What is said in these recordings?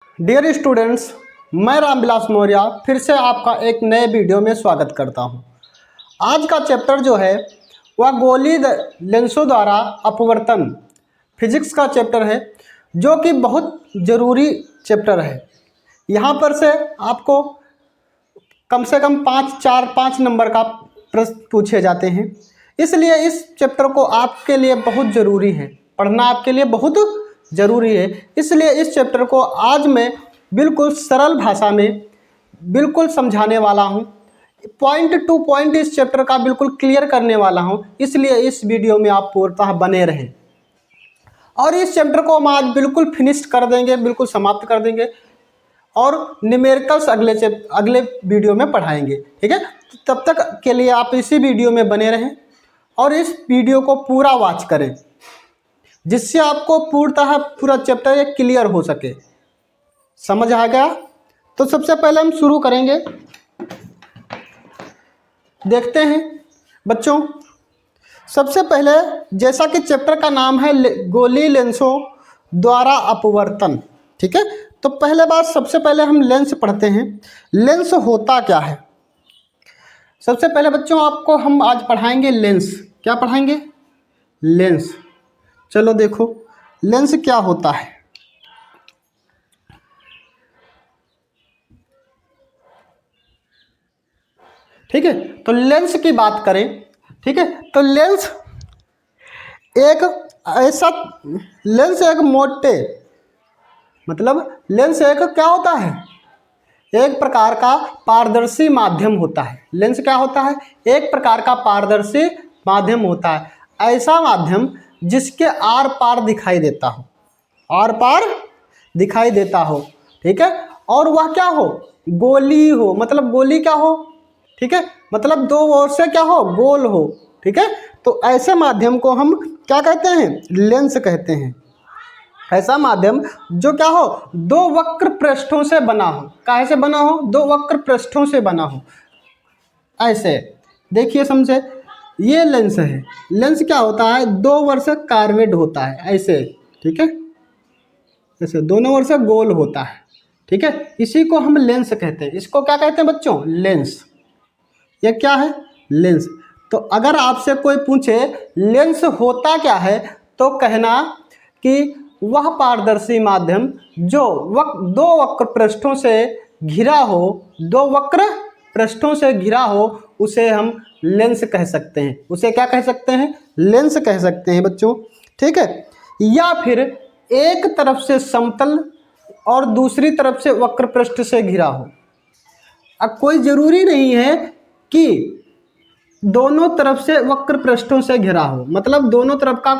Dear students, मैं रामविलास मौर्य फिर से आपका एक नए वीडियो में स्वागत करता हूं। आज का चैप्टर जो है वह गोलीय लेंसों द्वारा अपवर्तन फिजिक्स का चैप्टर है, जो कि बहुत ज़रूरी चैप्टर है। यहाँ पर से आपको कम से कम 5 नंबर का प्रश्न पूछे जाते हैं, इसलिए इस चैप्टर को आपके लिए बहुत ज़रूरी है, पढ़ना आपके लिए बहुत ज़रूरी है। इसलिए इस चैप्टर को आज मैं बिल्कुल सरल भाषा में बिल्कुल समझाने वाला हूँ, पॉइंट टू पॉइंट इस चैप्टर का बिल्कुल क्लियर करने वाला हूँ। इसलिए इस वीडियो में आप पूर्णतः बने रहें और इस चैप्टर को हम आज बिल्कुल फिनिश कर देंगे, बिल्कुल समाप्त कर देंगे और न्यूमेरिकल्स अगले वीडियो में पढ़ाएंगे। ठीक है, तो तब तक के लिए आप इसी वीडियो में बने रहें और इस वीडियो को पूरा वॉच करें, जिससे आपको पूर्णतः पूरा चैप्टर क्लियर हो सके। समझ आ गया? तो सबसे पहले हम शुरू करेंगे। देखते हैं बच्चों, सबसे पहले जैसा कि चैप्टर का नाम है गोलीय लेंसों द्वारा अपवर्तन। ठीक है, तो पहले बात सबसे पहले हम लेंस पढ़ते हैं। लेंस होता क्या है? सबसे पहले बच्चों आपको हम आज पढ़ाएंगे लेंस। क्या पढ़ाएंगे? लेंस। चलो देखो लेंस क्या होता है। ठीक है, तो लेंस की बात करें, ठीक है, तो लेंस एक ऐसा एक मोटे लेंस एक क्या होता है? एक प्रकार का पारदर्शी माध्यम होता है। लेंस क्या होता है? एक प्रकार का पारदर्शी माध्यम होता है। ऐसा माध्यम जिसके आर पार दिखाई देता हो, आर पार दिखाई देता हो। ठीक है, और वह क्या हो? गोली हो, गोली क्या हो? ठीक है, दो ओर से क्या हो? गोल हो। ठीक है, तो ऐसे माध्यम को हम क्या कहते हैं? लेंस कहते हैं। ऐसा माध्यम जो क्या हो? दो वक्र पृष्ठों से बना हो। काहे से बना हो? दो वक्र पृष्ठों से बना हो। ऐसे देखिए, समझे, ये लेंस है। लेंस क्या होता है? दो ओर से कार्वेड होता है, ऐसे। ठीक है, ऐसे दोनों ओर से गोल होता है। ठीक है, इसी को हम लेंस कहते हैं। इसको क्या कहते हैं बच्चों? लेंस। ये क्या है? लेंस। तो अगर आपसे कोई पूछे लेंस होता क्या है, तो कहना कि वह पारदर्शी माध्यम जो दो वक्र पृष्ठों से घिरा हो, दो वक्र पृष्ठों से घिरा हो, उसे हम लेंस कह सकते हैं। उसे क्या कह सकते हैं? लेंस कह सकते हैं बच्चों। ठीक है, या फिर एक तरफ से समतल और दूसरी तरफ से वक्र पृष्ठ से घिरा हो। अब कोई ज़रूरी नहीं है कि दोनों तरफ से वक्र पृष्ठों से घिरा हो, दोनों तरफ का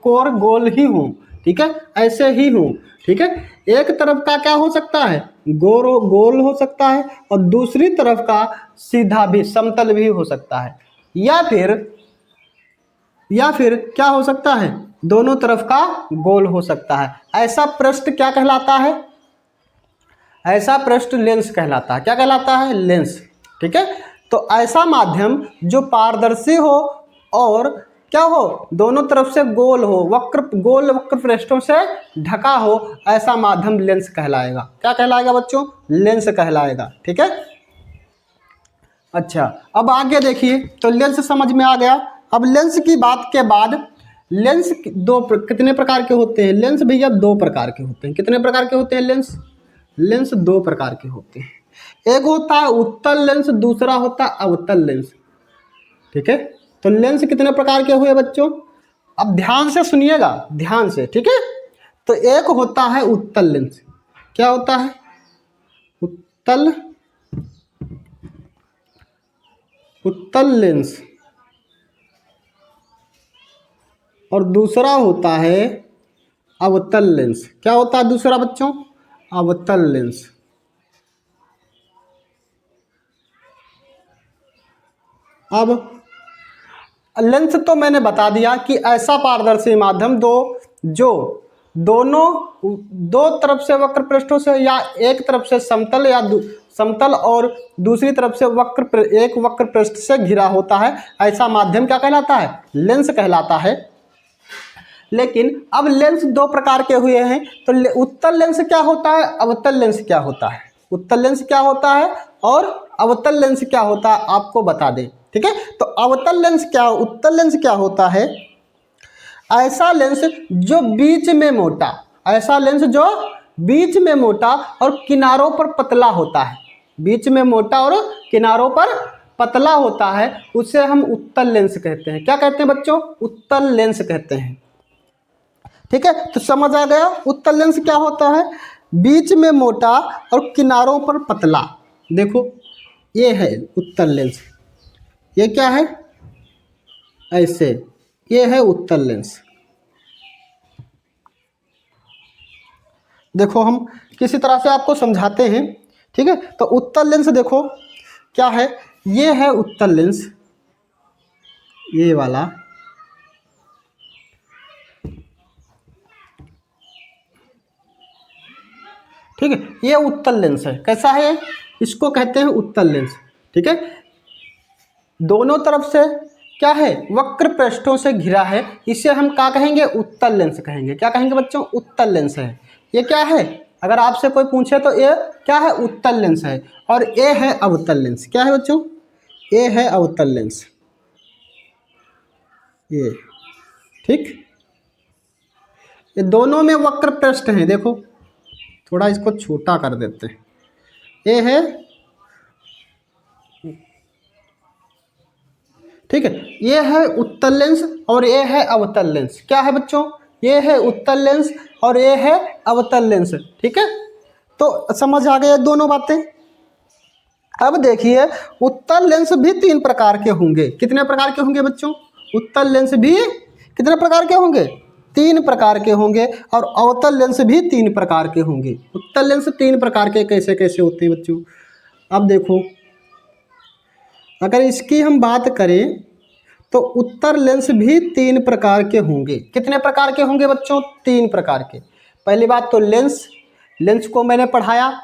कोर गोल ही हो। ठीक है, ऐसे ही हो। ठीक है, एक तरफ का क्या हो सकता है? गोल हो सकता है और दूसरी तरफ का सीधा भी, समतल भी हो सकता है। या फिर क्या हो सकता है? दोनों तरफ का गोल हो सकता है। ऐसा पृष्ठ क्या कहलाता है? ऐसा पृष्ठ लेंस कहलाता है। क्या कहलाता है? लेंस। ठीक है, तो ऐसा माध्यम जो पारदर्शी हो और क्या हो? दोनों तरफ से गोल हो, गोल वक्र पृष्ठों से ढका हो, ऐसा माध्यम लेंस कहलाएगा। क्या कहलाएगा बच्चों? लेंस कहलाएगा। ठीक है, अच्छा, अब आगे देखिए, तो लेंस समझ में आ गया। अब लेंस की बात के बाद, लेंस कितने प्रकार के होते हैं? लेंस भैया दो प्रकार के होते हैं। कितने प्रकार के होते हैं लेंस? लेंस दो प्रकार के होते हैं। एक होता है उत्तल लेंस, दूसरा होता है अवतल लेंस। ठीक है, तो लेंस कितने प्रकार के हुए बच्चों? अब ध्यान से सुनिएगा, ध्यान से। ठीक है, तो एक होता है उत्तल लेंस। क्या होता है? उत्तल लेंस। और दूसरा होता है अवतल लेंस। क्या होता है दूसरा बच्चों? अवतल लेंस। अब लेंस तो मैंने बता दिया कि ऐसा पारदर्शी माध्यम जो दोनों दो तरफ से वक्र पृष्ठों से, या एक तरफ से समतल या समतल और दूसरी तरफ से एक वक्र पृष्ठ से घिरा होता है, ऐसा माध्यम क्या कहलाता है? लेंस कहलाता है। लेकिन अब लेंस दो प्रकार के हुए हैं। तो उत्तल लेंस क्या होता है, अवतल लेंस क्या होता है, उत्तल लेंस क्या होता है और अवतल लेंस क्या होता है आपको बता दें। ठीक है, तो अवतल लेंस क्या, उत्तल लेंस क्या होता है, ऐसा लेंस जो बीच में मोटा, ऐसा लेंस जो बीच में मोटा और किनारों पर पतला होता है, बीच में मोटा और किनारों पर पतला होता है, उसे हम उत्तल लेंस कहते हैं। क्या कहते हैं बच्चों, उत्तल लेंस कहते हैं। ठीक है, तो समझ आ गया उत्तल लेंस क्या होता है, बीच में मोटा और किनारों पर पतला। देखो ये है उत्तल लेंस, ये क्या है, ऐसे, ये है उत्तल लेंस। देखो हम किसी तरह से आपको समझाते हैं। ठीक है, तो उत्तल लेंस देखो क्या है, ये है उत्तल लेंस, ये वाला, ठीक है, ये उत्तल लेंस है। कैसा है, इसको कहते हैं उत्तल लेंस। ठीक है, दोनों तरफ से क्या है, वक्र पृष्ठों से घिरा है, इसे हम क्या कहेंगे, उत्तल लेंस कहेंगे। क्या कहेंगे बच्चों, उत्तल लेंस है। ये क्या है, अगर आपसे कोई पूछे तो ये क्या है, उत्तल लेंस है। और ये है अवतल लेंस। क्या है बच्चों, ये है अवतल लेंस, ये। ठीक, ये दोनों में वक्र पृष्ठ हैं। देखो थोड़ा इसको छोटा कर देते हैं, ये है, ठीक है, ये है उत्तल लेंस और ये है अवतल लेंस। क्या है बच्चों, ये है उत्तल लेंस और ये है अवतल लेंस। ठीक है, तो समझ आ गया दोनों बातें। अब देखिए उत्तल लेंस भी तीन प्रकार के होंगे। कितने प्रकार के होंगे बच्चों, उत्तल लेंस भी कितने प्रकार के होंगे, तीन प्रकार के होंगे। और अवतल लेंस भी तीन प्रकार के होंगे। उत्तल लेंस तीन प्रकार के कैसे कैसे होते हैं बच्चों, अब देखो अगर इसकी हम बात करें तो उत्तल लेंस भी तीन प्रकार के होंगे। कितने प्रकार के होंगे बच्चों, तीन प्रकार के। पहली बात तो लेंस, लेंस को मैंने पढ़ाया,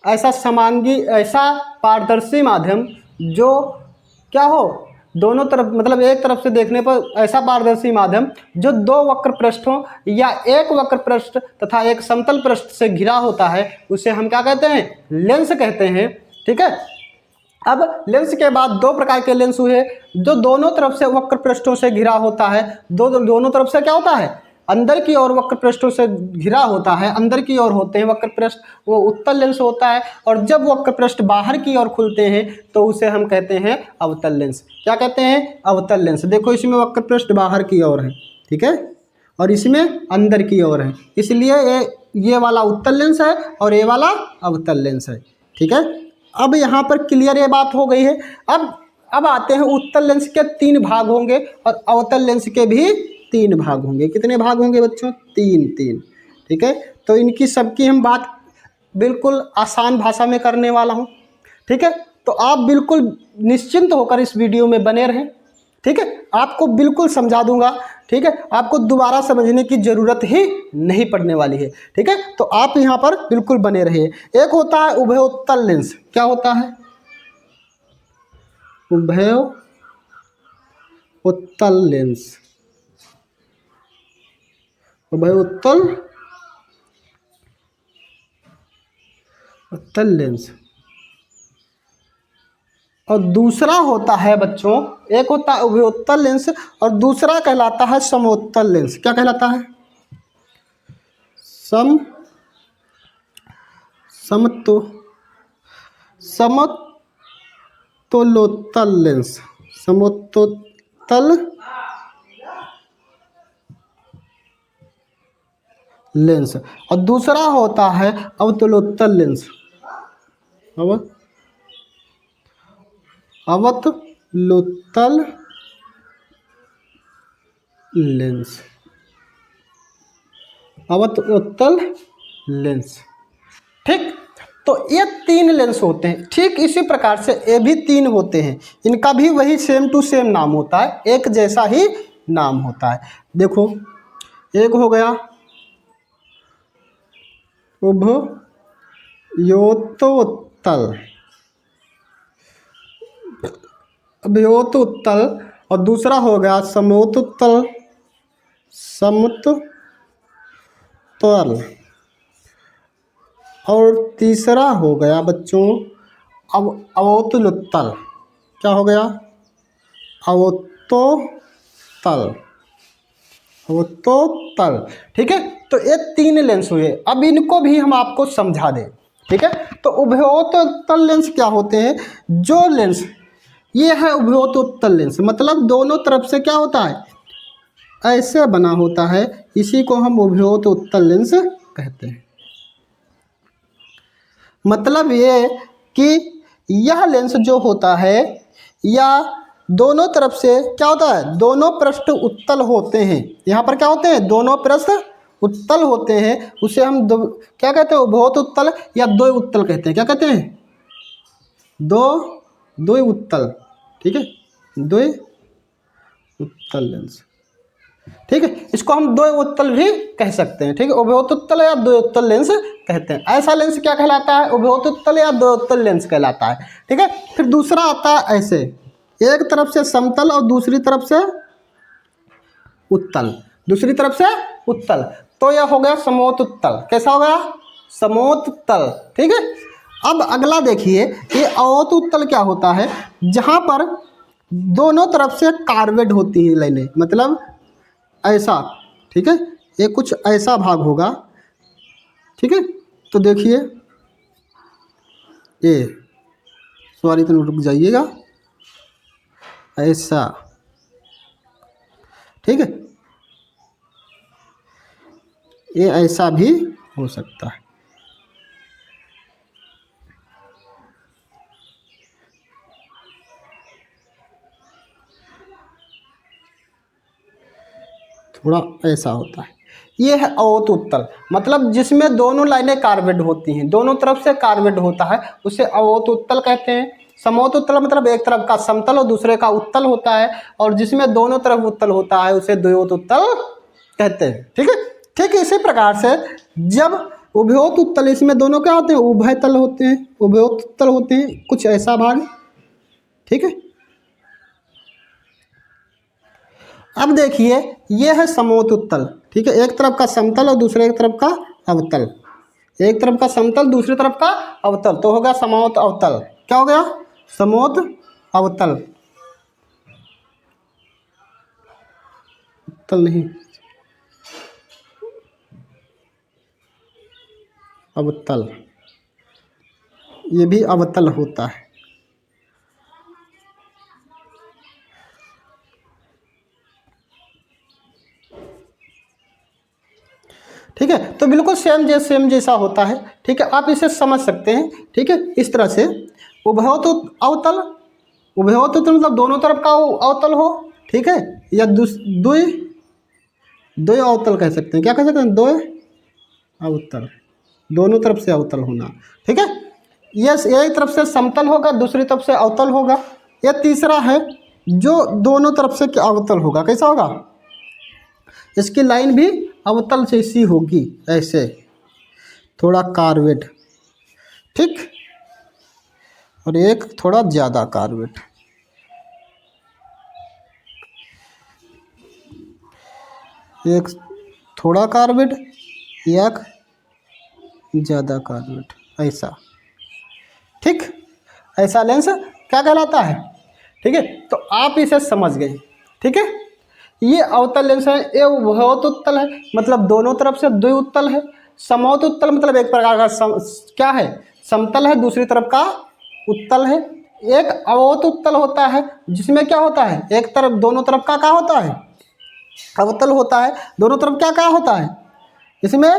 ऐसा समांगी, ऐसा पारदर्शी माध्यम जो क्या हो, दोनों तरफ, मतलब एक तरफ से देखने पर ऐसा पारदर्शी माध्यम जो दो वक्र पृष्ठों या एक वक्र पृष्ठ तथा एक समतल पृष्ठ से घिरा होता है, उसे हम क्या कहते हैं, लेंस कहते हैं। ठीक है, अब लेंस के बाद दो प्रकार के लेंस हुए, जो दोनों तरफ से वक्र पृष्ठों से घिरा होता है। दोनों तरफ से क्या होता है, अंदर की ओर वक्र पृष्ठों से घिरा होता है, अंदर की ओर होते हैं वक्र पृष्ठ, वो उत्तल लेंस होता है। और जब वक्र पृष्ठ बाहर की ओर खुलते हैं तो उसे हम कहते हैं अवतल लेंस। क्या कहते हैं, अवतल लेंस। देखो इसमें वक्र पृष्ठ बाहर की ओर है, ठीक है, और इसमें अंदर की ओर है, इसलिए ये वाला उत्तल लेंस है और ये वाला अवतल लेंस है। ठीक है, अब यहाँ पर क्लियर ये बात हो गई है। अब आते हैं, उत्तल लेंस के तीन भाग होंगे और अवतल लेंस के भी तीन भाग होंगे। कितने भाग होंगे बच्चों, तीन तीन। ठीक है, तो इनकी सबकी हम बात बिल्कुल आसान भाषा में करने वाला हूँ। ठीक है, तो आप बिल्कुल निश्चिंत होकर इस वीडियो में बने रहें। ठीक है, आपको बिल्कुल समझा दूंगा। ठीक है, आपको दोबारा समझने की ज़रूरत ही नहीं पड़ने वाली है। ठीक है, तो आप यहाँ पर बिल्कुल बने रहिए। एक होता है उभयोत्तल लेंस। क्या होता है, उभयोत्तल लेंस, उभयोत्तल उत्तल लेंस। और दूसरा होता है बच्चों, एक होता है उभयोत्तल लेंस और दूसरा कहलाता है समोत्तल लेंस। क्या कहलाता है, समतुल्योत्तल लेंस, समतुल्योत्तल लेंस। और दूसरा होता है अवतलोत्तल लेंस, अवतलोत्तल लेंस, अवतलोत्तल लेंस। ठीक, तो ये तीन लेंस होते हैं। ठीक इसी प्रकार से ये भी तीन होते हैं, इनका भी वही सेम टू सेम नाम होता है, एक जैसा ही नाम होता है। देखो एक हो गया उभयोत्तल और दूसरा हो गया समोत्तल समतल और तीसरा हो गया बच्चों अवतलोत्तल। क्या हो गया? अवतोत्तल। अवतोत्तल। ठीक है, तो ये 3 लेंस हुए। अब इनको भी हम आपको समझा दें। ठीक है, तो उभयोत्तल लेंस क्या होते हैं? जो लेंस ये है उभयोत्तल लेंस, मतलब दोनों तरफ से क्या होता है? ऐसे बना होता है, इसी को हम उभयोत्तल लेंस कहते हैं। मतलब ये कि यह लेंस जो होता है या दोनों तरफ से क्या होता है? दोनों पृष्ठ उत्तल होते हैं। यहाँ पर क्या होते हैं? दोनों पृष्ठ उत्तल होते हैं। उसे हम क्या कहते हैं? उभयोत्तल या द्वय उत्तल कहते हैं। क्या कहते हैं? द्वय उत्तल। ठीक है, द्वय उत्तल लेंस। ठीक है, इसको हम द्वय उत्तल भी कह सकते हैं। ठीक है, उभयोत्तल या द्वय उत्तल लेंस कहते हैं। ऐसा लेंस क्या कहलाता है? उभयोत्तल या द्वय उत्तल लेंस कहलाता है। ठीक है, फिर दूसरा आता है ऐसे, एक तरफ से समतल और दूसरी तरफ से उत्तल, दूसरी तरफ से उत्तल, तो यह हो गया समोत्तल। कैसा हो गया? समोत्तल। ठीक है, अब अगला देखिए, ये अवतोत्तल क्या होता है? जहां पर दोनों तरफ से कार्वेड होती है लाइनें, मतलब ऐसा। ठीक है, ये कुछ ऐसा भाग होगा। ठीक है, तो देखिए ये, सॉरी तो रुक जाइएगा, ऐसा। ठीक है, ये ऐसा भी हो सकता है। थोड़ा ऐसा होता है। ये है अवतोत्तल, मतलब जिसमें दोनों लाइनें कार्वेड होती हैं, दोनों तरफ से कार्वेड होता है, उसे अवतोत्तल कहते हैं। समोत्तल मतलब एक तरफ का समतल और दूसरे का उत्तल होता है, और जिसमें दोनों तरफ उत्तल होता है उसे द्वयोत्तल कहते हैं। ठीक है, ठीक इसी प्रकार से जब उभयोत्तल, इसमें दोनों क्या होते हैं? उभयतल होते हैं, उभयोत्तल होते हैं, कुछ ऐसा भाग। ठीक है, अब देखिए ये है समोत्तल। ठीक है, एक तरफ का समतल और दूसरे तरफ का अवतल, एक तरफ का समतल दूसरी तरफ का अवतल, तो होगा समोत अवतल। क्या हो गया? समोत अवतल। उत्तल नहीं, अवतल, ये भी अवतल होता है। ठीक है, तो बिल्कुल सेम जैसा होता है। ठीक है, आप इसे समझ सकते हैं। ठीक है, इस तरह से अवतल, उभयोत्तल मतलब दोनों तरफ का अवतल हो। ठीक है, या द्वय अवतल कह सकते हैं। क्या कह सकते हैं? द्वय अवतल, दोनों तरफ से अवतल होना। ठीक है, यस, एक तरफ से समतल होगा, दूसरी तरफ से अवतल होगा। यह तीसरा है जो दोनों तरफ से अवतल होगा। कैसा होगा? इसकी लाइन भी अवतल से सी होगी, ऐसे थोड़ा कार्वेड। ठीक, और एक थोड़ा ज़्यादा कार्वेड। एक थोड़ा कार्वेड, एक ज़्यादा कार्वेड, ऐसा। ठीक, ऐसा लेंस क्या कहलाता है? ठीक है, तो आप इसे समझ गए। ठीक है, ये अवतल लेंस है, ये उभयोत्तल है, मतलब दोनों तरफ से द्वयोत्तल है। समोत्तल मतलब एक प्रकार का क्या है? समतल है, दूसरी तरफ का उत्तल है। एक अवतोत्तल होता है, जिसमें क्या होता है? एक तरफ, दोनों तरफ का क्या होता है? अवतल होता है। दोनों तरफ क्या क्या होता है? इसमें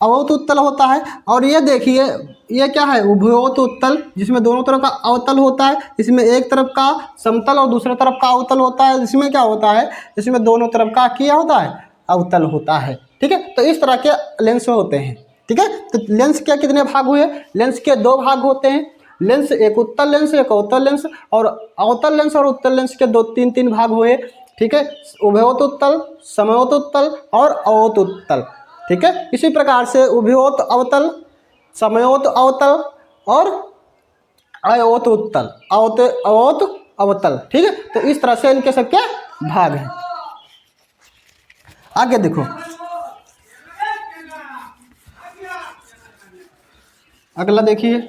अवतोत्तल होता है। और ये देखिए, ये क्या है? उभयोत्तल, जिसमें दोनों तरफ का अवतल होता है। इसमें एक तरफ का समतल और दूसरे तरफ का अवतल होता है। इसमें क्या होता है? इसमें दोनों तरफ का क्या होता है? अवतल होता है। ठीक है, तो इस तरह के लेंस होते हैं। ठीक है, तो लेंस के कितने भाग हुए? लेंस के 2 भाग होते हैं। लेंस, एक उत्तल लेंस, एक अवतल लेंस, और अवतल लेंस और उत्तल लेंस के 2-3 भाग हुए। ठीक है, उभयोत्तल, समयोत्तल और अवतोत्तल। ठीक है, इसी प्रकार से उभयोत अवतल, समयोत अवतल और अयोतोत्तल, अवत अवतल। ठीक है, तो इस तरह से इनके सबके भाग हैं। आगे देखो, अगला देखिए,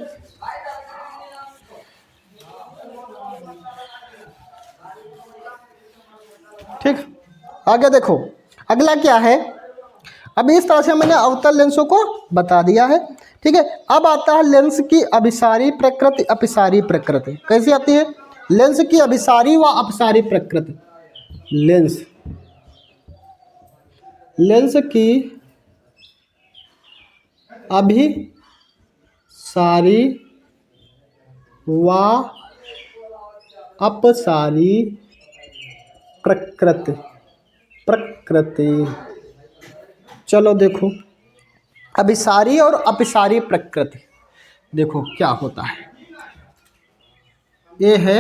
ठीक। आगे देखो, अगला क्या है। अब इस तरह से मैंने अवतल लेंसों को बता दिया है, ठीक है। अब आता है लेंस की अभिसारी प्रकृति, अपसारी प्रकृति। कैसी आती है? लेंस की अभिसारी व अपसारी प्रकृति। लेंस की अभिसारी व अपसारी प्रकृति। चलो देखो, अभिसारी और अपसारी प्रकृति देखो क्या होता है। ये है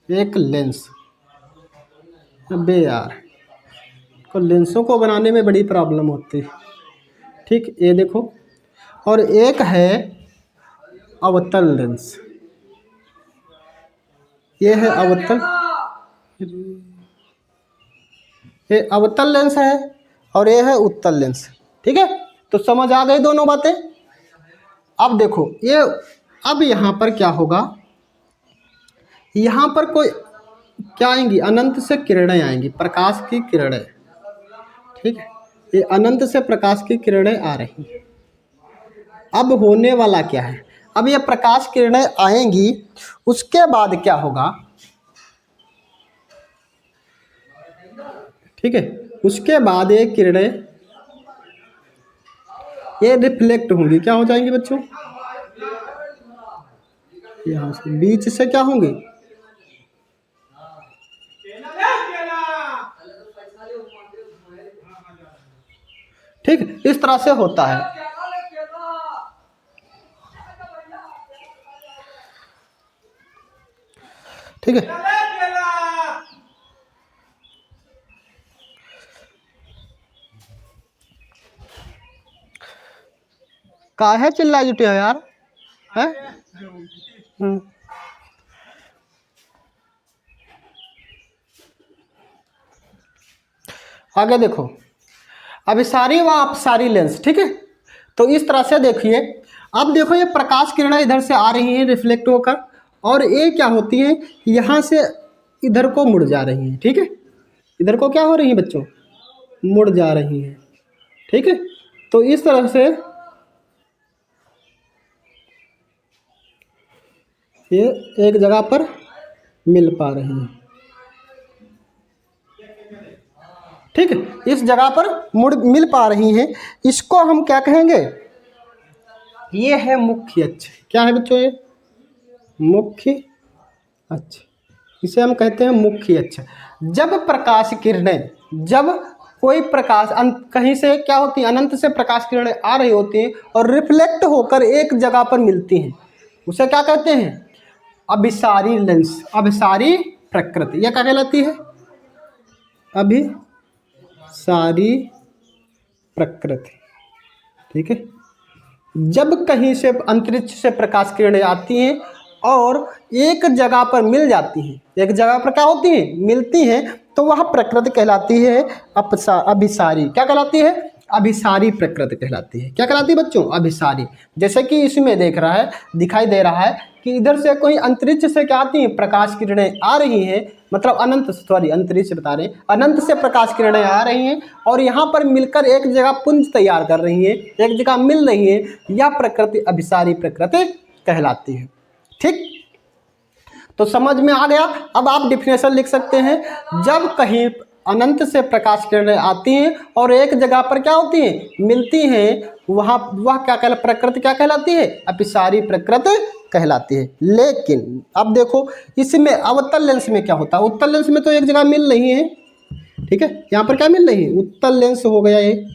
एक लेंस। अबे यार, तो लेंसों को बनाने में बड़ी प्रॉब्लम होती है, ठीक। ये देखो, और एक है अवतल लेंस। ये है अवतल, ये अवतल लेंस है और ये है उत्तल लेंस, ठीक है। तो समझ आ गई दोनों बातें। अब देखो ये, अब यहाँ पर क्या होगा, यहाँ पर कोई क्या आएंगी, अनंत से किरणें आएंगी, प्रकाश की किरणें, ठीक है। ये अनंत से प्रकाश की किरणें आ रही हैं। अब होने वाला क्या है, अब ये प्रकाश किरणें आएंगी, उसके बाद क्या होगा, ठीक है। उसके बाद ये किरणें ये रिफ्लेक्ट होंगी, क्या हो जाएंगी बच्चों, यहाँ से बीच से क्या होंगी, ठीक। इस तरह से होता है, ठीक है। काहे चिल्ला जुटे हो यार, है? आगे देखो, अभिसारी व अपसारी लेंस, ठीक है। तो इस तरह से देखिए, अब देखो ये प्रकाश किरणें इधर से आ रही हैं रिफ्लेक्ट होकर, और ये क्या होती हैं, यहाँ से इधर को मुड़ जा रही हैं, ठीक है। इधर को क्या हो रही है बच्चों, मुड़ जा रही हैं, ठीक है। तो इस तरह से ये एक जगह पर मिल पा रही हैं, ठीक है। इस जगह पर मिल पा रही हैं, इसको हम क्या कहेंगे, ये है मुख्य अक्ष। क्या है बच्चों, ये मुख्य अक्ष, इसे हम कहते हैं मुख्य अक्ष। जब प्रकाश किरणें, जब कोई प्रकाश कहीं से क्या होती है, अनंत से प्रकाश किरणें आ रही होती हैं और रिफ्लेक्ट होकर एक जगह पर मिलती हैं, उसे क्या कहते हैं, अभिसारी लेंस, अभिसारी प्रकृति। यह क्या कहलाती है, अभिसारी प्रकृति, ठीक है। जब कहीं से अंतरिक्ष से प्रकाश किरणें आती हैं और एक जगह पर मिल जाती हैं, एक जगह पर क्या होती हैं, मिलती हैं, तो वह प्रकृति कहलाती है अभिसारी। क्या कहलाती है, अभिसारी प्रकृति कहलाती है। क्या कहलाती है बच्चों, अभिसारी। जैसे कि इसमें देख रहा है, दिखाई दे रहा है कि इधर से कोई अंतरिक्ष से क्या आती हैं, प्रकाश किरणें आ रही हैं, मतलब अंतरिक्ष बता रहे हैं, अनंत से प्रकाश किरणें आ रही हैं और यहाँ पर मिलकर एक जगह पुंज तैयार कर रही हैं, एक जगह मिल रही है, यह प्रकृति अभिसारी प्रकृति कहलाती है, ठीक। तो समझ में आ गया। अब आप डिफिनेशन लिख सकते हैं, जब कहीं अनंत से प्रकाश किरणें आती हैं और एक जगह पर क्या होती हैं, मिलती हैं, वह क्या प्रकृति क्या कहलाती है, अभिसारी प्रकृति कहलाती है। लेकिन अब देखो इसमें अवतल लेंस में क्या होता है, उत्तल लेंस में तो एक जगह मिल रही है, ठीक है। यहाँ पर क्या मिल रही है, उत्तल लेंस हो गया, ये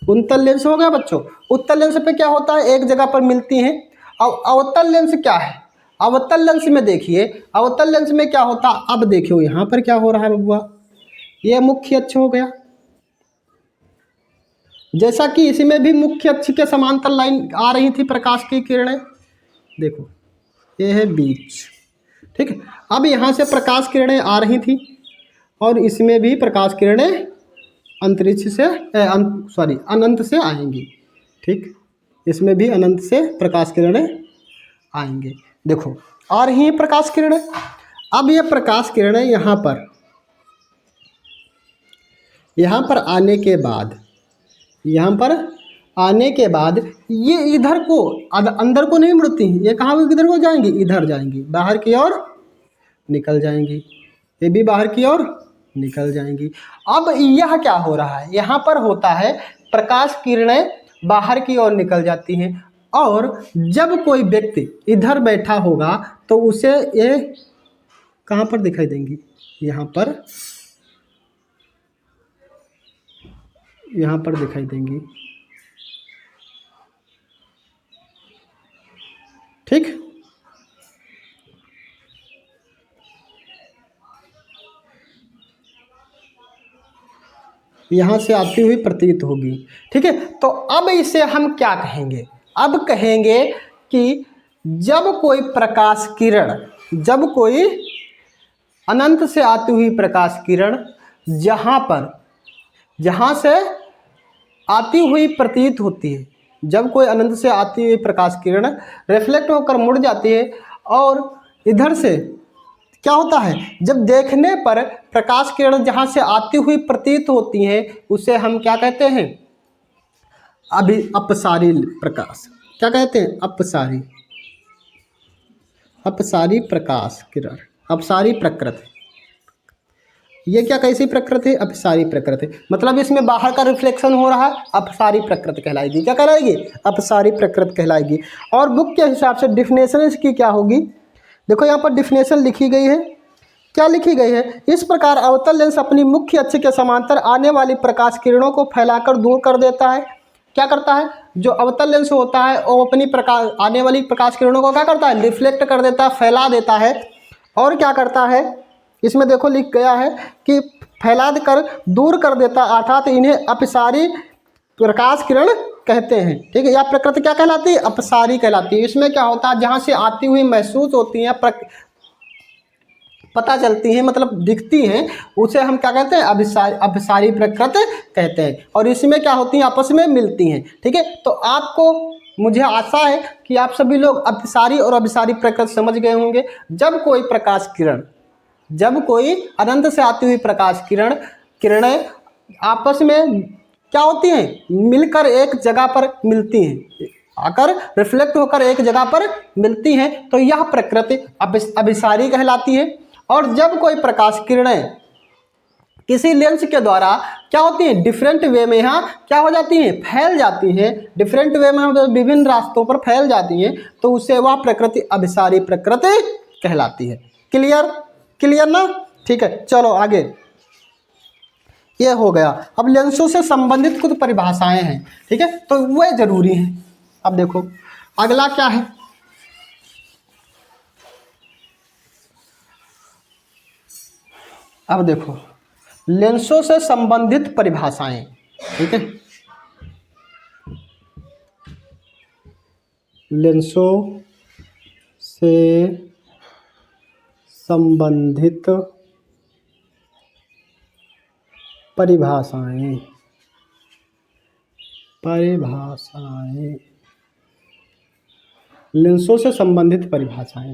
उत्तल लेंस हो गया बच्चों। उत्तल लेंस पे क्या होता है, एक जगह पर मिलती हैं। अब अवतल लेंस क्या है, अवतल लेंस में देखिए, अवतल लेंस में क्या होता है, अब देखियो यहाँ पर क्या हो रहा है बबुआ, ये मुख्य अक्ष हो गया, जैसा कि इसमें भी मुख्य अक्ष के समांतर लाइन आ रही थी प्रकाश की किरणें, देखो ये है बीच, ठीक है। अब यहाँ से प्रकाश किरणें आ रही थी और इसमें भी प्रकाश किरणें अंतरिक्ष से अनंत से आएंगी। ठीक, इसमें भी अनंत से प्रकाश किरणें आएंगे। देखो आ रही हैं प्रकाश किरणें। अब ये प्रकाश किरणें यहाँ पर आने के बाद ये इधर को अंदर को नहीं मुड़ती, ये कहाँ किधर को जाएंगी, इधर जाएंगी, बाहर की ओर निकल जाएंगी, ये भी बाहर की ओर निकल जाएंगी। अब यह क्या हो रहा है, यहाँ पर होता है प्रकाश किरणें बाहर की ओर निकल जाती हैं, और जब कोई व्यक्ति इधर बैठा होगा तो उसे ये कहाँ पर दिखाई देंगी, यहाँ पर दिखाई देंगी। ठीक, यहाँ से आती हुई प्रतीत होगी। ठीक है, तो अब इसे हम क्या कहेंगे, अब कहेंगे कि जब कोई अनंत से आती हुई प्रकाश किरण जहाँ से आती हुई प्रतीत होती है, जब कोई अनंत से आती हुई प्रकाश किरण रिफ्लेक्ट होकर मुड़ जाती है, और इधर से क्या होता है, जब देखने पर प्रकाश किरण जहाँ से आती हुई प्रतीत होती हैं उसे हम क्या कहते हैं, अपसारी प्रकाश। क्या कहते हैं, अपसारी प्रकाश किरण, अपसारी प्रकृति। ये क्या कैसी प्रकृति है, अपसारी प्रकृति, मतलब इसमें बाहर का रिफ्लेक्शन हो रहा है, अपसारी प्रकृति कहलाएगी। क्या कहलाएगी, अपसारी प्रकृति कहलाएगी। और बुक के हिसाब से डिफिनेशन इसकी क्या होगी, देखो यहाँ पर डिफिनेशन लिखी गई है। क्या लिखी गई है, इस प्रकार अवतल लेंस अपनी मुख्य अक्ष के समांतर आने वाली प्रकाश किरणों को फैलाकर दूर कर देता है। क्या करता है, जो अवतल लेंस होता है वो अपनी आने वाली प्रकाश किरणों को क्या करता है, रिफ्लेक्ट कर देता है, फैला देता है। और क्या करता है, इसमें देखो लिख गया है कि फैला कर दूर कर देता, अर्थात इन्हें अपसारी प्रकाश किरण कहते हैं। ठीक है, यह प्रकृति क्या कहलाती है, अपसारी कहलाती है। इसमें क्या होता है, जहाँ से आती हुई महसूस होती हैं, पता चलती हैं, मतलब दिखती हैं, उसे हम क्या कहते हैं, अपसारी प्रकृति कहते हैं। और इसमें क्या होती हैं, आपस में मिलती हैं। ठीक है, तो मुझे आशा है कि आप सभी लोग अपसारी और अभिसारी प्रकृति समझ गए होंगे। जब कोई अनंत से आती हुई प्रकाश किरणें आपस में क्या होती हैं, मिलकर एक जगह पर मिलती हैं, आकर रिफ्लेक्ट होकर एक जगह पर मिलती हैं, तो यह प्रकृति अभिसारी कहलाती है। और जब कोई प्रकाश किरणें किसी लेंस के द्वारा क्या होती हैं, डिफरेंट वे में यहाँ क्या हो जाती हैं, फैल जाती हैं, डिफरेंट वे में विभिन्न रास्तों पर फैल जाती हैं, तो उसे वह प्रकृति अभिसारी प्रकृति कहलाती है। क्लियर ना, ठीक है, चलो आगे। ये हो गया। अब लेंसों से संबंधित कुछ परिभाषाएं हैं। ठीक है, तो वह जरूरी हैं। अब देखो अगला क्या है, अब देखो लेंसों से संबंधित परिभाषाएं। ठीक है, लेंसों से संबंधित परिभाषाएं। लेंसों से संबंधित परिभाषाएं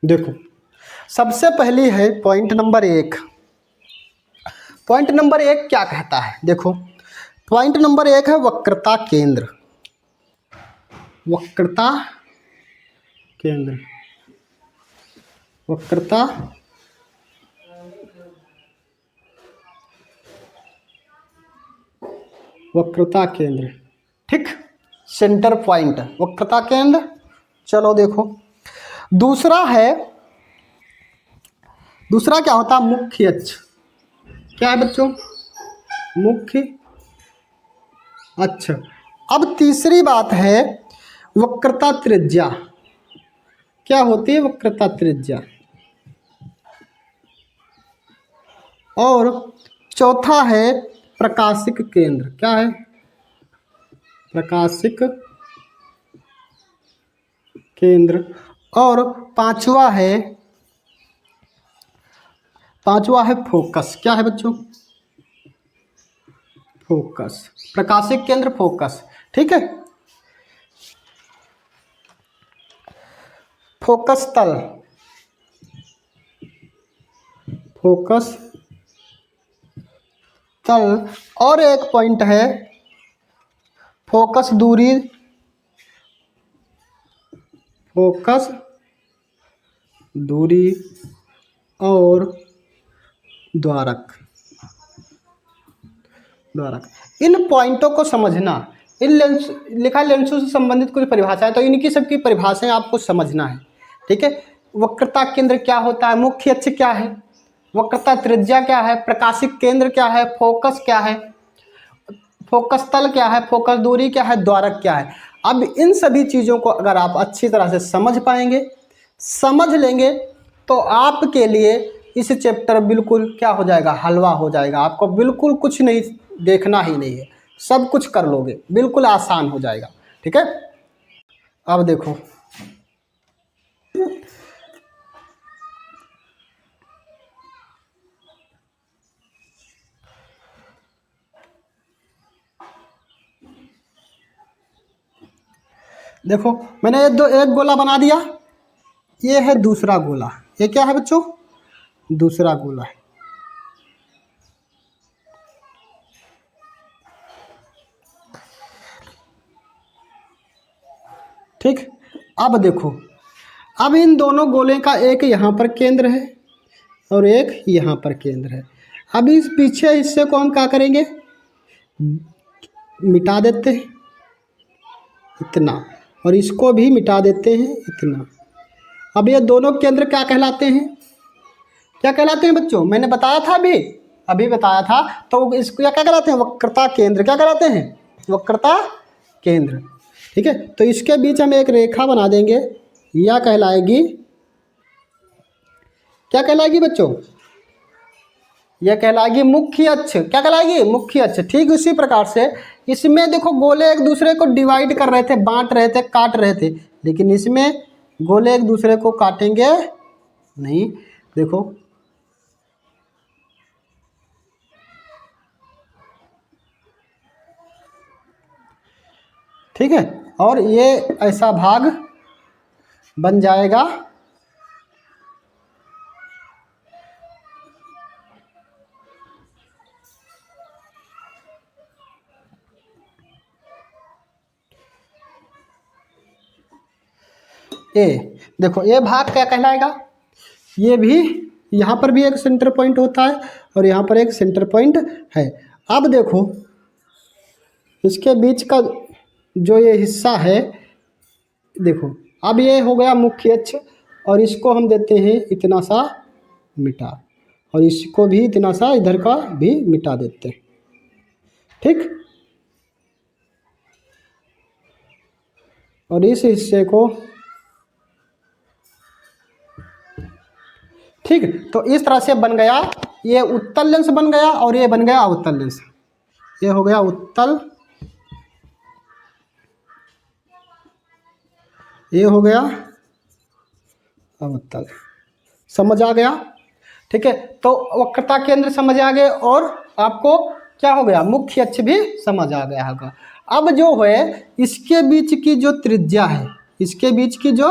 देखो, सबसे पहली है पॉइंट नंबर 1। पॉइंट नंबर 1 क्या कहता है, देखो पॉइंट नंबर 1 है वक्रता केंद्र। वक्रता केंद्र ठीक, सेंटर पॉइंट, वक्रता केंद्र। चलो देखो दूसरा क्या होता है, मुख्य अक्ष। क्या है बच्चों, मुख्य अक्ष। अब तीसरी बात है वक्रता त्रिज्या। क्या होती है, वक्रता त्रिज्या। और चौथा है प्रकाशिक केंद्र। क्या है, प्रकाशिक केंद्र। और पांचवा है फोकस। क्या है बच्चों, फोकस, प्रकाशिक केंद्र फोकस। ठीक है, फोकस तल, फोकस तल, और एक पॉइंट है फोकस दूरी, फोकस दूरी और द्वारक, द्वारक। इन पॉइंटों को समझना, इन लेंस लिखा लेंसों से संबंधित कुछ परिभाषाएं, तो इनकी सबकी परिभाषाएं आपको समझना है। ठीक है, वक्रता केंद्र क्या होता है, मुख्य अक्ष क्या है, वक्रता त्रिज्या क्या है, प्रकाशिक केंद्र क्या है, फोकस क्या है, फोकस तल क्या है, फोकस दूरी क्या है, द्वारक क्या है। अब इन सभी चीज़ों को अगर आप अच्छी तरह से समझ पाएंगे, समझ लेंगे, तो आपके लिए इस चैप्टर बिल्कुल क्या हो जाएगा, हलवा हो जाएगा। आपको बिल्कुल कुछ नहीं देखना ही नहीं है, सब कुछ कर लोगे, बिल्कुल आसान हो जाएगा। ठीक है, अब देखो देखो, मैंने एक गोला बना दिया, ये है दूसरा गोला, ये क्या है बच्चों, दूसरा गोला है। ठीक, अब देखो, अब इन दोनों गोले का एक यहाँ पर केंद्र है और एक यहाँ पर केंद्र है। अब इस पीछे हिस्से को हम क्या करेंगे, मिटा देते हैं इतना, और इसको भी मिटा देते हैं इतना। अब ये दोनों केंद्र क्या कहलाते हैं, क्या कहलाते हैं बच्चों, मैंने बताया था अभी बताया था। तो इसको क्या कहलाते हैं, वक्रता केंद्र। क्या कहलाते हैं, वक्रता केंद्र। ठीक है, तो इसके बीच हम एक रेखा बना देंगे, यह कहलाएगी, क्या कहलाएगी बच्चों, यह कहलाएगी मुख्य अक्ष। क्या कहलाएगी, मुख्य अक्ष। ठीक उसी प्रकार से इसमें देखो, गोले एक दूसरे को डिवाइड कर रहे थे, बांट रहे थे, काट रहे थे, लेकिन इसमें गोले एक दूसरे को काटेंगे नहीं। देखो, ठीक है, और ये ऐसा भाग बन जाएगा, ए। देखो, ये भाग क्या कहलाएगा, ये भी, यहाँ पर भी एक सेंटर पॉइंट होता है और यहाँ पर एक सेंटर पॉइंट है। अब देखो, इसके बीच का जो ये हिस्सा है, देखो, अब ये हो गया मुख्य अक्ष, और इसको हम देते हैं इतना सा मिटा, और इसको भी इतना सा इधर का भी मिटा देते हैं। ठीक, और इस हिस्से को, ठीक, तो इस तरह से बन गया, ये उत्तल लेंस बन गया और ये बन गया अवतल लेंस। ये हो गया उत्तल, ये हो गया अवतल। समझ आ गया। ठीक है, तो वक्रता केंद्र समझ आ गए, और आपको क्या हो गया, मुख्य अक्ष भी समझ आ गया होगा। अब जो है, इसके बीच की जो त्रिज्या है, इसके बीच की जो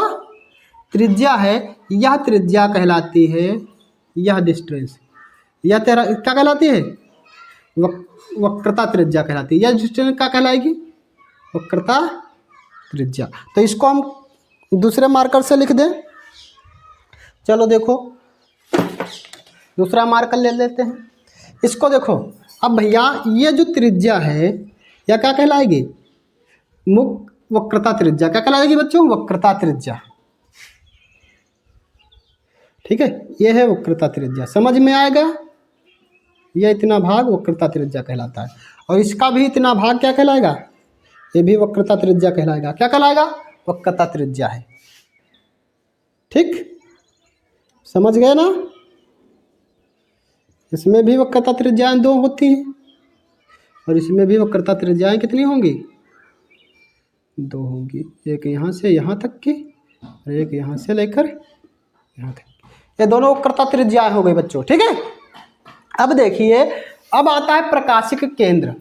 त्रिज्या है, यह त्रिज्या कहलाती है, यह डिस्टेंस, यह तेरा क्या कहलाती है, वक्रता त्रिज्या कहलाती है। यह डिस्टेंस क्या कहलाएगी, वक्रता त्रिज्या। तो इसको हम दूसरे मार्कर से लिख दें। चलो देखो, दूसरा मार्कर ले लेते हैं। इसको देखो, अब भैया ये जो त्रिज्या है, यह क्या कहलाएगी, वक्रता त्रिज्या। क्या कहलाएगी बच्चों, वक्रता त्रिज्या। ठीक है, ये है वक्रता त्रिज्या। समझ में आएगा, यह इतना भाग वक्रता त्रिज्या कहलाता है, और इसका भी इतना भाग क्या कहलाएगा, ये भी वक्रता त्रिज्या कहलाएगा। क्या कहलाएगा, वक्रता त्रिज्या है। ठीक, समझ गए ना। इसमें भी वक्रता त्रिज्याएं दो होती हैं, और इसमें भी वक्रता त्रिज्याएं कितनी होंगी, दो होंगी। एक यहाँ से यहाँ तक की, और एक यहाँ से लेकर यहाँ तक। ये दोनों वक्रता त्रिज्याएं हो गई बच्चों। ठीक है, अब देखिए, अब आता है प्रकाशिक केंद्र।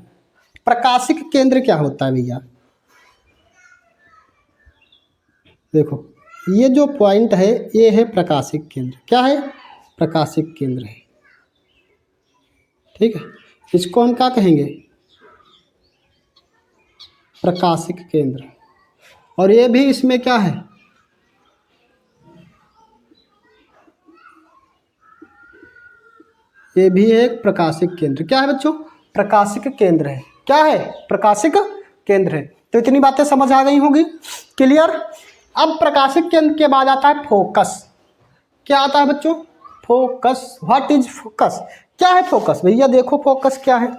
प्रकाशिक केंद्र क्या होता है भैया? देखो ये जो पॉइंट है ये है प्रकाशिक केंद्र। क्या है? प्रकाशिक केंद्र है। ठीक है, इसको हम क्या कहेंगे? प्रकाशिक केंद्र। और ये भी इसमें क्या है? ये भी एक प्रकाशिक केंद्र। क्या है बच्चों? प्रकाशिक केंद्र है। क्या है? प्रकाशिक केंद्र है। तो इतनी बातें समझ आ गई होंगी। क्लियर? अब प्रकाशिक केंद्र के बाद आता है फोकस। क्या आता है बच्चों? फोकस। What is focus? क्या है फोकस? भैया देखो फोकस क्या है।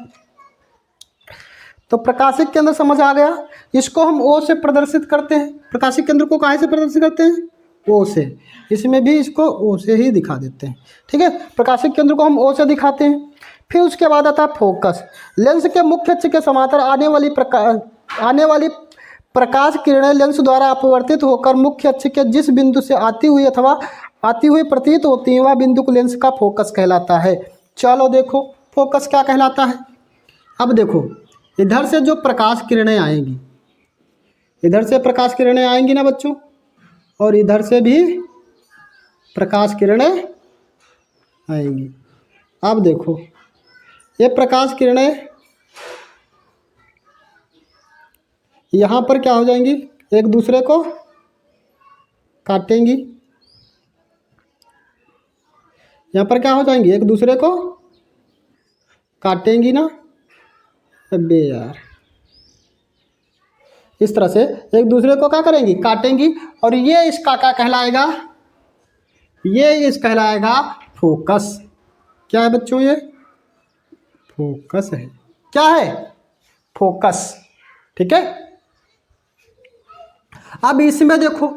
तो प्रकाशिक केंद्र समझ आ गया। इसको हम ओ से प्रदर्शित करते हैं। प्रकाशिक केंद्र को कहाँ से प्रदर्शित करते हैं? ओ से। इसमें भी इसको ओ से ही दिखा देते हैं। ठीक है, प्रकाशिक केंद्र को हम ओ से दिखाते हैं। फिर उसके बाद आता है फोकस। लेंस के मुख्य अक्ष के समांतर आने वाली प्रकाश किरणें लेंस द्वारा अपवर्तित होकर मुख्य अक्ष के जिस बिंदु से आती हुई प्रतीत होती है वह बिंदु को लेंस का फोकस कहलाता है। चलो देखो फोकस क्या कहलाता है। अब देखो इधर से जो प्रकाश किरणें आएंगी, इधर से प्रकाश किरणें आएंगी ना बच्चों, और इधर से भी प्रकाश किरणें आएंगी। अब देखो ये प्रकाश किरणें यहाँ पर क्या हो जाएंगी? एक दूसरे को काटेंगी। यहाँ पर क्या हो जाएंगी? एक दूसरे को काटेंगी ना। अबे यार, इस तरह से एक दूसरे को क्या करेंगी? काटेंगी। और ये इसका क्या कहलाएगा? ये इस कहलाएगा फोकस। क्या है बच्चों? ये फोकस है। क्या है? फोकस। ठीक है, अब इसमें देखो,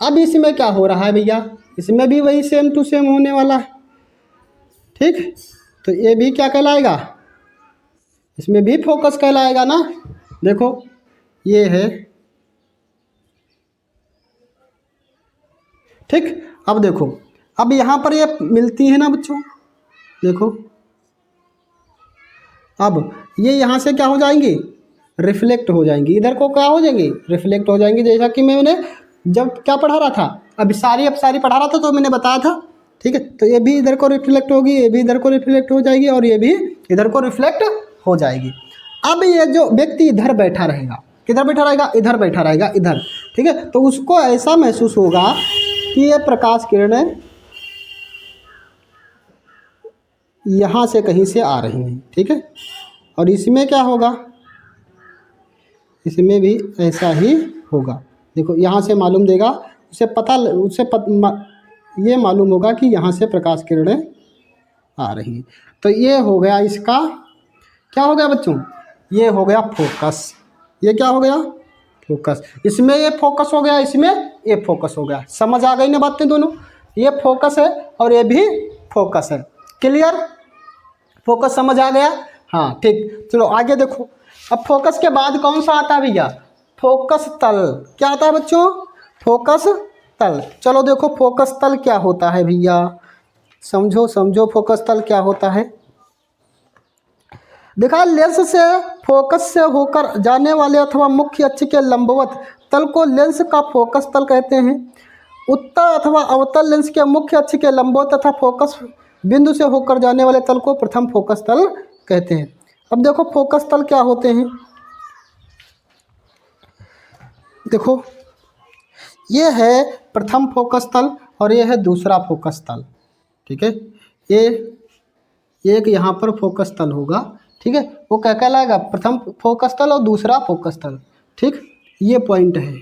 अब इसमें क्या हो रहा है भैया? इसमें भी वही सेम टू सेम होने वाला है। ठीक, तो ये भी क्या कहलाएगा? इसमें भी फोकस कहलाएगा ना। देखो ये है। ठीक, अब देखो, अब यहाँ पर ये मिलती है ना बच्चों। देखो अब ये यहाँ से क्या हो जाएंगी? रिफ्लेक्ट हो जाएंगी। इधर को क्या हो जाएंगी? रिफ्लेक्ट हो जाएंगी। जैसा कि मैंने जब क्या पढ़ा रहा था, अब सारी पढ़ा रहा था तो मैंने बताया था। ठीक है, तो ये भी इधर को रिफ्लेक्ट होगी, ये भी इधर को रिफ्लेक्ट हो जाएगी, और ये भी इधर को रिफ्लेक्ट हो जाएगी। अब ये जो व्यक्ति इधर बैठा रहेगा, किधर बैठा रहेगा? इधर बैठा रहेगा, इधर। ठीक है, तो उसको ऐसा महसूस होगा कि ये प्रकाश किरणें यहाँ से कहीं से आ रही हैं। ठीक है, और इसमें क्या होगा? इसमें भी ऐसा ही होगा। देखो यहाँ से मालूम देगा, ये मालूम होगा कि यहाँ से प्रकाश किरणें आ रही हैं। तो ये हो गया इसका, क्या हो गया बच्चों? ये हो गया फोकस। ये क्या हो गया? फोकस। इसमें ये फोकस हो गया, इसमें ये फोकस हो गया। समझ आ गई ना बातें दोनों? ये फोकस है और ये भी फोकस है। क्लियर? फोकस समझ आ गया? हाँ ठीक, चलो आगे देखो। अब फोकस के बाद कौन सा आता है भैया? फोकस तल। क्या आता है बच्चों? फोकस तल। चलो देखो फोकस तल क्या होता है भैया, समझो फोकस तल क्या होता है। देखा, लेंस से फोकस से होकर जाने वाले अथवा मुख्य अक्ष के लंबवत तल को लेंस का फोकस तल कहते हैं। उत्तल अथवा अवतल लेंस के मुख्य अक्ष के लंबवत तथा फोकस बिंदु से होकर जाने वाले तल को प्रथम फोकस तल कहते हैं। अब देखो फोकस तल क्या होते हैं। देखो ये है प्रथम फोकस तल और ये है दूसरा फोकस तल। ठीक है, ये एक यहाँ पर फोकस तल होगा। ठीक है, वो क्या कहलाएगा? प्रथम फोकस तल और दूसरा फोकस तल। ठीक, ये पॉइंट है,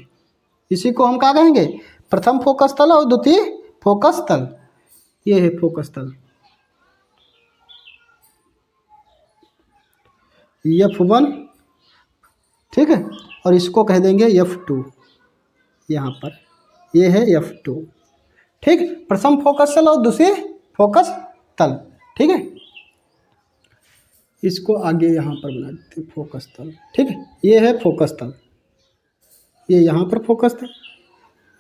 इसी को हम क्या कहेंगे? प्रथम फोकस तल और द्वितीय फोकस तल। ये है फोकस तल F1। ठीक है, और इसको कह देंगे F2। यहाँ पर ये है F2। ठीक, प्रथम फोकस तल और दूसरी फोकस तल। ठीक है, इसको आगे यहाँ पर बना देते हैं फोकस तल। ठीक है, ये है फोकस तल, ये यहाँ पर फोकस तल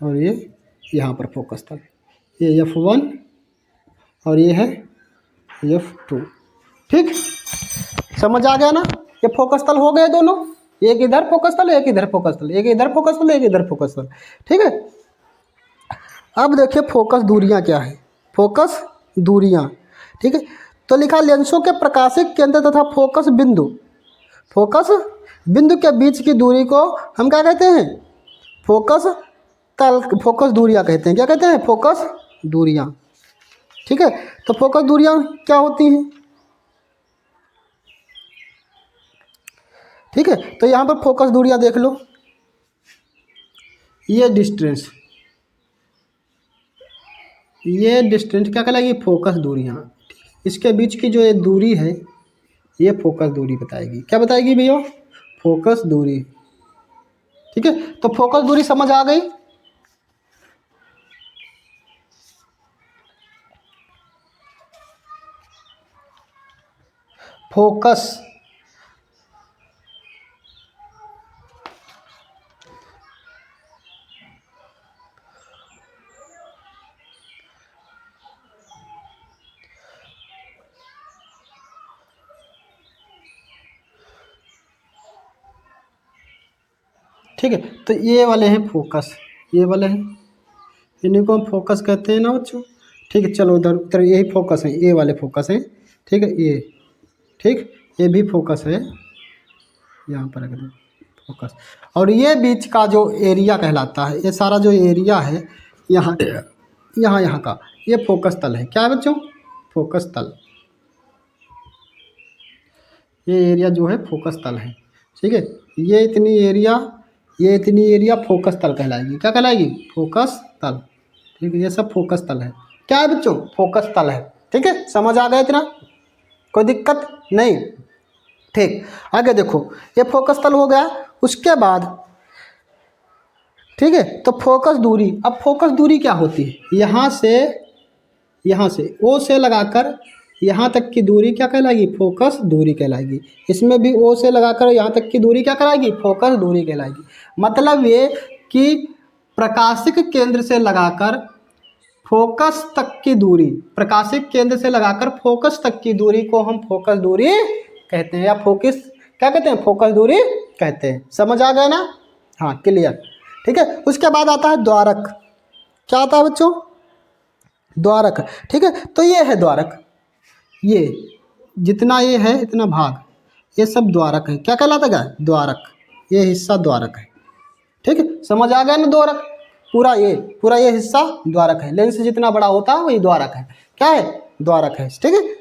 और ये यहाँ पर फोकस तल। ये F1 और ये है F2। ठीक, समझ आ गया ना? ये फोकस तल हो गए दोनों, एक इधर फोकस तल, एक इधर फोकस तल, एक इधर फोकस तल, एक इधर फोकस तल। ठीक है, अब देखिए फोकस दूरियां क्या है, फोकस दूरियां। ठीक है, तो लिखा लेंसों के प्रकाशिक केंद्र तथा फोकस बिंदु, फोकस बिंदु के बीच की दूरी को हम क्या कहते हैं, फोकस तल, फोकस दूरियां कहते हैं। क्या कहते हैं, फोकस दूरियां। ठीक है, तो फोकस दूरियां क्या होती हैं। ठीक है, तो यहाँ पर फोकस दूरियां देख लो, ये डिस्टेंस, ये डिस्टेंस क्या कहलाएगी, फोकस दूरियां। इसके बीच की जो ये दूरी है ये फोकस दूरी बताएगी। क्या बताएगी भैया, फोकस दूरी। ठीक है, तो फोकस दूरी समझ आ गई। फोकस ठीक है, तो ये वाले हैं फोकस, ये वाले हैं, इन्हीं को हम फोकस कहते हैं ना बच्चों। ठीक है, चलो उधर उधर यही फोकस है, ये वाले फोकस हैं। ठीक है, ये ठीक, ये भी फोकस है, यहाँ पर रख दो फोकस। और ये बीच का जो एरिया कहलाता है, ये सारा जो एरिया है यहाँ यहाँ का, ये फोकस तल है। क्या है बच्चों, फोकस तल। ये एरिया जो है फोकस तल है। ठीक है, ये इतनी एरिया, ये इतनी एरिया फोकस तल कहलाएगी। क्या कहलाएगी, फोकस तल। ठीक है, ये सब फोकस तल है। क्या है बच्चों, फोकस तल है। ठीक है, समझ आ गया इतना, कोई दिक्कत नहीं। ठीक, आगे देखो, ये फोकस तल हो गया। उसके बाद ठीक है, तो फोकस दूरी। अब फोकस दूरी क्या होती है, यहाँ से ओ से लगाकर यहाँ तक की दूरी क्या कहलाएगी, फोकस दूरी कहलाएगी। इसमें भी ओ से लगाकर यहाँ तक की दूरी क्या कहलाएगी, फोकस दूरी कहलाएगी। मतलब ये कि प्रकाशिक केंद्र से लगाकर फोकस तक की दूरी, प्रकाशिक केंद्र से लगाकर फोकस तक की दूरी को हम फोकस दूरी कहते हैं, या फोकस क्या कहते हैं, फोकस दूरी कहते हैं। समझ आ गया ना, हाँ क्लियर। ठीक है, उसके बाद आता है द्वारक। क्या आता है बच्चों, द्वारक। ठीक है, तो ये है द्वारक, ये जितना ये है इतना भाग, ये सब द्वारक है। क्या कहलाता है, द्वारक, ये हिस्सा द्वारक है। ठीक है, समझ आ गया ना, द्वारक पूरा ये हिस्सा द्वारक है। लेंस जितना बड़ा होता है वही द्वारक है। क्या है, द्वारक है। ठीक है।